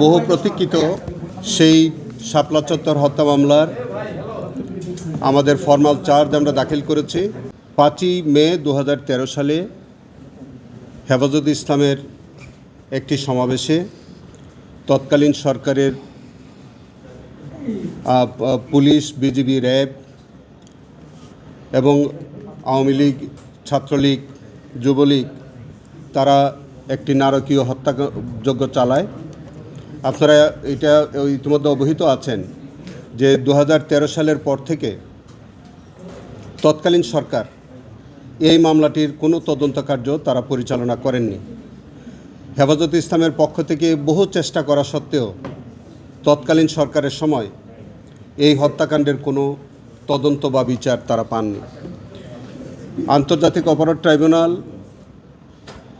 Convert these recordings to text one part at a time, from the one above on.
বহু প্রতীক্ষিত সেই শাপলা চত্বর হত্যা মামলার আমাদের ফরমাল চার্জ আমরা দাখিল করেছি 5ই মে 2013 সালে হেফাজতে ইসলামের একটি সমাবেশে তৎকালীন সরকারের পুলিশ, বিজিবি, র্যাব এবং আওয়ামী লীগ, ছাত্রলীগ, যুবলীগ তারা একটি নারকীয় হত্যাযজ্ঞ চালায়। আপনারা এটা ইতিমধ্যে অবহিত আছেন যে 2013 সালের পর থেকে তৎকালীন সরকার এই মামলাটির কোনো তদন্ত কার্য তারা পরিচালনা করেননি। হেফাজতে ইসলামের পক্ষ থেকে বহু চেষ্টা করা সত্ত্বেও তৎকালীন সরকারের সময় এই হত্যাকাণ্ডের কোনো তদন্ত বা বিচার তারা পাননি। আন্তর্জাতিক অপরাধ ট্রাইব্যুনাল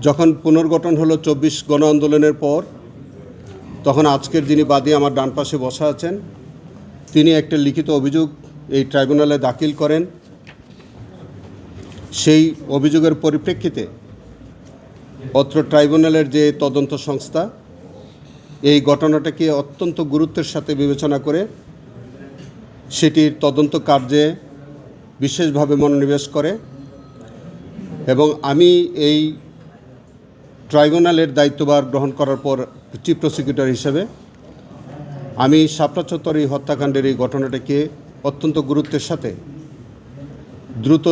যখন পুনর্গঠন হলো 24 গণ আন্দোলনের পর, তখন আজকের যিনি বাদী আমার ডান পাশে বসা আছেন, তিনি একটা লিখিত অভিযোগ এই ট্রাইব্যুনালে দাখিল করেন। সেই অভিযোগের পরিপ্রেক্ষিতে অত্র ট্রাইব্যুনালের যে তদন্ত সংস্থা এই ঘটনাটাকে অত্যন্ত গুরুত্বের সাথে বিবেচনা করে সেটির তদন্ত কার্যে বিশেষভাবে মনোনিবেশ করে এবং আমি এই ট্রাইব্যুনালের দায়িত্বভার গ্রহণ করার পর চিফ প্রসিকিউটর হিসেবে আমি শাপলা চত্বর এই হত্যাকাণ্ডের এই ঘটনাটাকে অত্যন্ত গুরুত্বের সাথে দ্রুত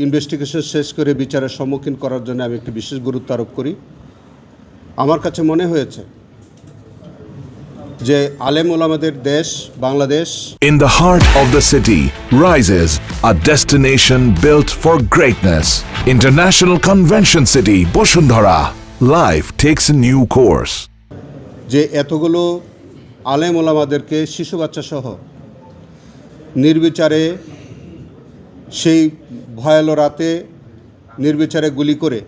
ইনভেস্টিগেশন শেষ করে বিচারের সম্মুখীন করার জন্য আমি একটি বিশেষ গুরুত্ব আরোপ করি। আমার কাছে মনে হয়েছে যে আলেম ওলামাদের দেশ Bangladesh, In the heart of the city rises a destination built for greatness. International Convention City, Bosundhara. Life takes a new course. যে এতগুলো আলেম ওলামাদেরকে শিশু বাচ্চা সহ নির্বিচারে সেই ভয়ালো রাতে নির্বিচারে গুলি করে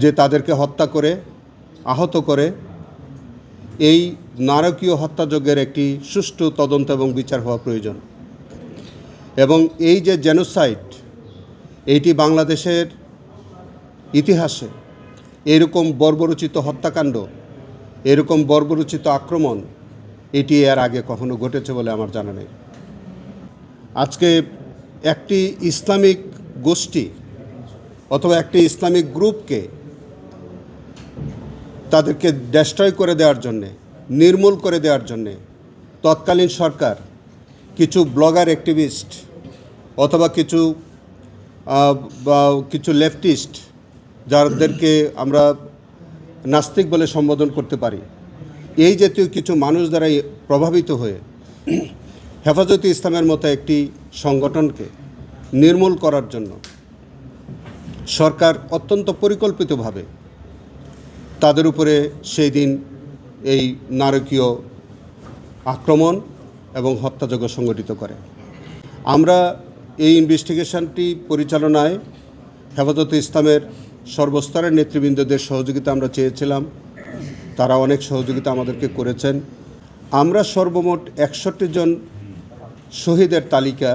যে তাদেরকে হত্যা করে আহত করে, এই নারকীয় হত্যাযজ্ঞের একটি সুষ্ঠু তদন্ত এবং বিচার হওয়া প্রয়োজন। এবং এই যে জেনোসাইড, এইটি বাংলাদেশের ইতিহাসে এরকম বর্বরোচিত হত্যাকাণ্ড, এরকম বর্বরোচিত আক্রমণ এটি এর আগে কখনো ঘটেছে বলে আমার জানা নেই। আজকে একটি ইসলামিক গোষ্ঠী অথবা একটি ইসলামিক গ্রুপকে তাদেরকে ডেস্ট্রয় করে দেওয়ার জন্যে, নির্মূল করে দেওয়ার জন্যে তৎকালীন সরকার কিছু ব্লগার অ্যাক্টিভিস্ট অথবা কিছু লেফটিস্ট, যাদেরকে আমরা নাস্তিক বলে সম্বোধন করতে পারি, এই জাতীয় কিছু মানুষ দ্বারা প্রভাবিত হয়ে হেফাজতে ইসলামের মতো একটি সংগঠনকে নির্মূল করার জন্য সরকার অত্যন্ত পরিকল্পিতভাবে তাদের উপরে সেই দিন এই নারকীয় আক্রমণ এবং হত্যাযজ্ঞ সংগঠিত করে। আমরা এই ইনভেস্টিগেশনটি পরিচালনায় হেফাজতে ইসলামের সর্বস্তরের নেতৃবৃন্দদের সহযোগিতা আমরা চেয়েছিলাম, তারা অনেক সহযোগিতা আমাদেরকে করেছেন। আমরা সর্বমোট 61 জন শহীদের তালিকা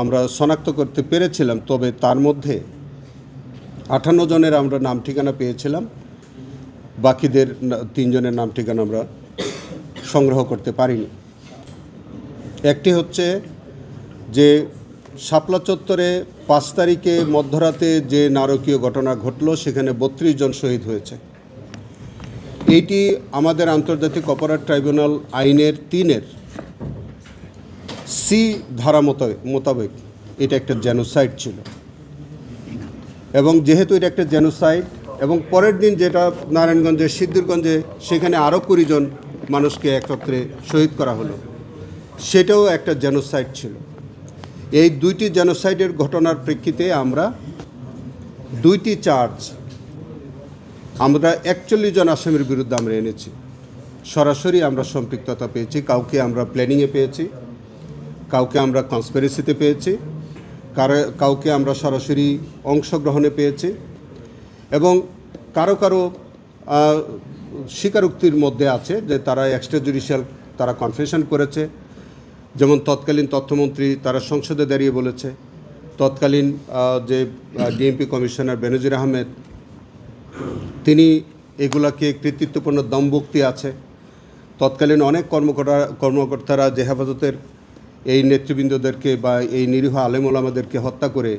আমরা শনাক্ত করতে পেরেছিলাম, তবে তার মধ্যে 58 জনের আমরা নাম ঠিকানা পেয়েছিলাম, বাকিদের 3 জনের নাম ঠিকানা আমরা সংগ্রহ করতে পারিনি। একটি হচ্ছে যে শাপলা চত্বরে 5 তারিখে মধ্যরাতে যে নারকীয় ঘটনা ঘটল, সেখানে 32 জন শহীদ হয়েছে। এইটি আমাদের আন্তর্জাতিক অপরাধ ট্রাইব্যুনাল আইনের 3-এর সি ধারা মোতাবেক এটা একটা জেনোসাইড ছিল। এবং যেহেতু এটা একটা জেনোসাইড এবং পরের দিন যেটা নারায়ণগঞ্জের সিদ্ধিরগঞ্জে সেখানে আরও 20 জন মানুষকে একত্রে শহীদ করা হলো, সেটাও একটা জেনোসাইড ছিল। এই 2টি জেনোসাইডের ঘটনার প্রেক্ষিতে আমরা 2টি চার্জ আমরা 41 জন আসামির বিরুদ্ধে আমরা এনেছি। সরাসরি আমরা সম্পৃক্ততা পেয়েছি, কাউকে আমরা প্ল্যানিংয়ে পেয়েছি, কাউকে আমরা কনস্পিরেসিতে পেয়েছি, কাউকে আমরা সরাসরি অংশগ্রহণে পেয়েছি এবং কারো স্বীকারোক্তির মধ্যে আছে যে তারা এক্সট্রা জুডিশিয়াল তারা কনফেশন করেছে। যেমন তৎকালীন তথ্যমন্ত্রী তারা সংসদে দাঁড়িয়ে বলেছে, তৎকালীন যে ডিএমপি কমিশনার বেনজির আহমেদ তিনি এগুলাকে কৃতিত্বপূর্ণ দমভক্তি আছে। তৎকালীন অনেক কর্মকর্তারা যে হেফাজতের এই নেতৃবৃন্দদেরকে বা এই নিরীহ আলেম ওলামাদেরকে হত্যা করে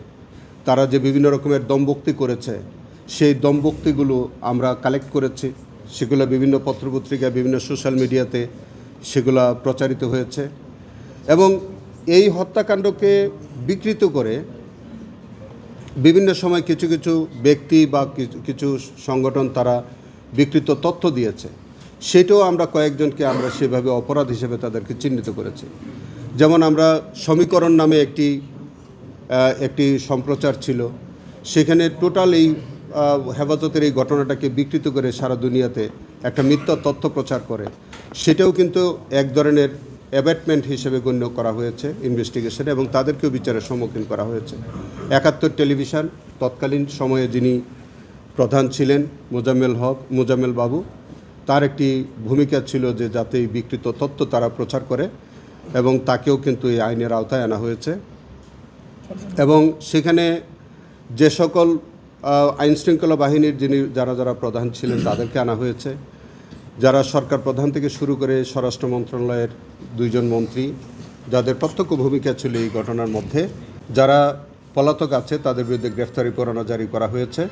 তারা যে বিভিন্ন রকমের দমভক্তি করেছে, সেই দমভক্তিগুলো আমরা কালেক্ট করেছি। সেগুলো বিভিন্ন পত্রপত্রিকা, বিভিন্ন সোশ্যাল মিডিয়াতে সেগুলো প্রচারিত হয়েছে এবং এই হত্যাকাণ্ডকে বিকৃত করে বিভিন্ন সময় কিছু কিছু ব্যক্তি বা কিছু সংগঠন তারা বিকৃত তথ্য দিয়েছে। সেটাও আমরা কয়েকজনকে আমরা সেভাবে অপরাধ হিসেবে তাদেরকে চিহ্নিত করেছি। যেমন আমরা সমীকরণ নামে একটি সম্প্রচার ছিল, সেখানে টোটাল এই হেফাজতের এই ঘটনাটাকে বিকৃত করে সারা দুনিয়াতে একটা মিথ্যা তথ্য প্রচার করে। সেটাও কিন্তু এক ধরনের অ্যাবেটমেন্ট হিসেবে গণ্য করা হয়েছে ইনভেস্টিগেশনে এবং তাদেরকেও বিচারের সম্মুখীন করা হয়েছে। ৭১ টেলিভিশন তৎকালীন সময়ে যিনি প্রধান ছিলেন মোজাম্মেল বাবু, তার একটি ভূমিকা ছিল যে যাতে এই বিকৃত তথ্য তারা প্রচার করে এবং তাকেও কিন্তু এই আইনের আওতায় আনা হয়েছে। এবং সেখানে যে সকল আইনশৃঙ্খলা বাহিনীর যারা প্রধান ছিলেন তাদেরকে আনা হয়েছে, যারা সরকার প্রধান থেকে শুরু করে স্বরাষ্ট্র মন্ত্রণালয়ের 2 জন মন্ত্রী, যাদের প্রত্যক্ষ ভূমিকা ছিল এই ঘটনার মধ্যে, যারা পলাতক আছে তাদের বিরুদ্ধে গ্রেফতারি পরোয়ানা জারি করা হয়েছে।